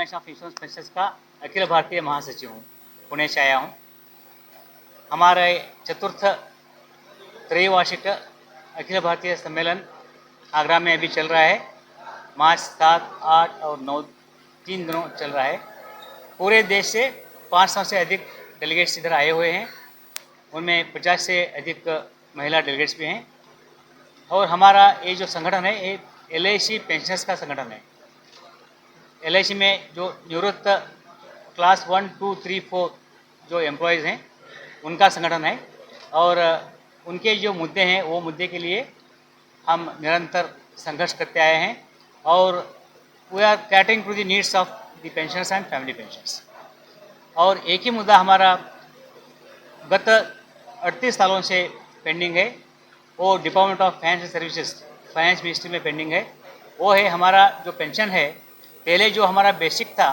Organisation of insurance pensioners का अखिल भारतीय महासचिव हूँ। पुणे से आया हूँ। हमारे चतुर्थ त्रैवार्षिक अखिल भारतीय सम्मेलन आगरा में अभी चल रहा है। मार्च 7, 8 और 9 3 दिनों चल रहा है। पूरे देश से 500 से अधिक डेलीगेट्स इधर आए हुए हैं। उनमें 50 से अधिक महिला डेलीगेट्स भी हैं। और हमारा ये जो संगठन है ये LIC पेंशनर्स का संगठन है। LIC में जो निवृत्त क्लास 1, 2, 3, 4 जो एम्प्लॉयज़ हैं उनका संगठन है। और उनके जो मुद्दे हैं वो मुद्दे के लिए हम निरंतर संघर्ष करते आए हैं। और we are catering to the needs of the pensioners and family pensioners. और एक ही मुद्दा हमारा गत 38 सालों से पेंडिंग है, वो department of financial services finance ministry में पेंडिंग है। वो है हमारा जो पेंशन है, पहले जो हमारा बेसिक था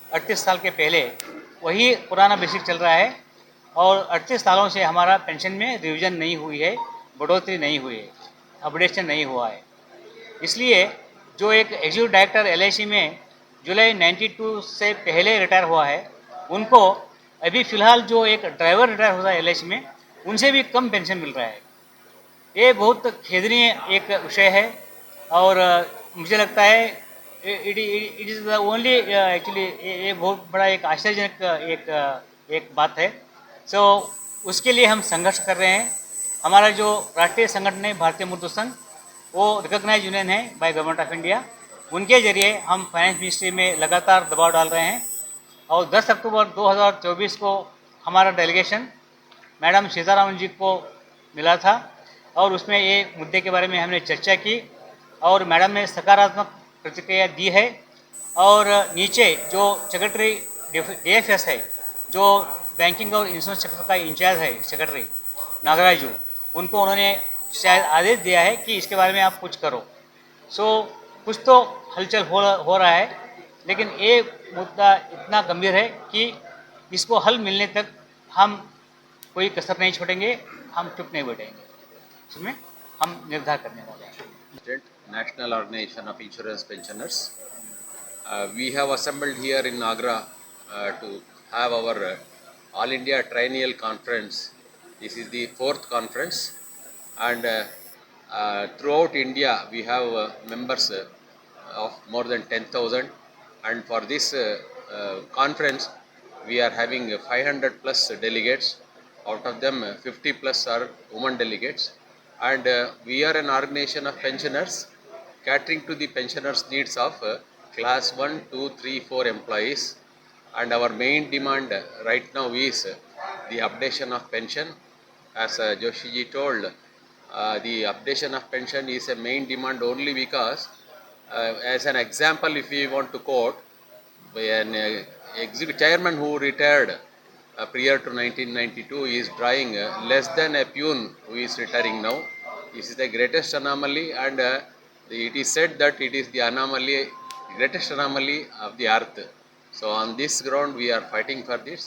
38 साल के पहले, वही पुराना बेसिक चल रहा है। और 38 सालों से हमारा पेंशन में रिवीजन नहीं हुई है, बढ़ोतरी नहीं हुई है, अपडेशन नहीं हुआ है। इसलिए जो एक एग्जीक्यूटिव डायरेक्टर LIC में जुलाई 92 से पहले रिटायर हुआ है, उनको अभी फ़िलहाल जो एक ड्राइवर रिटायर हुआ है LIC में, उनसे भी कम पेंशन मिल रहा है। ये बहुत खेदनीय एक विषय है। और मुझे लगता है it is the only actually ये बहुत बड़ा एक आश्चर्यजनक एक बात है। सो उसके लिए हम संघर्ष कर रहे हैं। हमारा जो राष्ट्रीय संगठन है भारतीय मजदूर संघ, वो रिकॉग्नाइज यूनियन है बाय गवर्नमेंट ऑफ इंडिया। उनके जरिए हम फाइनेंस मिनिस्ट्री में लगातार दबाव डाल रहे हैं। और 10 अक्टूबर 2024 को हमारा डेलीगेशन मैडम सीतारामन जी को मिला था और उसमें ये मुद्दे के बारे में हमने चर्चा की और मैडम ने सकारात्मक प्रतिक्रिया दी है। और नीचे जो सेक्रेटरी DFS है, जो बैंकिंग और इंश्योरेंस सेक्टर का इंचार्ज है सेक्रेटरी नागराजू, उनको उन्होंने शायद आदेश दिया है कि इसके बारे में आप कुछ करो। सो कुछ तो हलचल हो रहा है, लेकिन ये मुद्दा इतना गंभीर है कि इसको हल मिलने तक हम कोई कसर नहीं छोड़ेंगे, हम चुप नहीं बैठेंगे। इसमें हम निर्धार करने वाले हैं। National Organization of Insurance Pensioners. We have assembled here in Agra to have our All India Triennial Conference. This is the 4th conference, and throughout India we have members of more than 10,000, and for this conference we are having 500 plus delegates. Out of them 50 plus are women delegates, and we are an organization of pensioners catering to the pensioners needs of class 1, 2, 3, 4 employees. And our main demand right now is the updation of pension. As Joshi ji told, the updation of pension is a main demand only because as an example, if we want to quote, an executive chairman who retired prior to 1992 is drawing less than a peon who is retiring now. This is the greatest anomaly, and it is said that it is the anomaly, greatest anomaly of the earth. So on this ground we are fighting for this.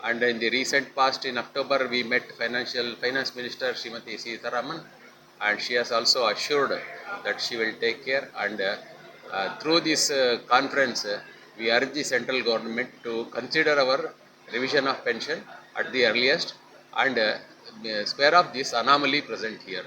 And in the recent past, in October, we met Finance Minister Srimati Seetharaman, and she has also assured that she will take care. And through this conference, we urge the central government to consider our revision of pension at the earliest and square off this anomaly present here.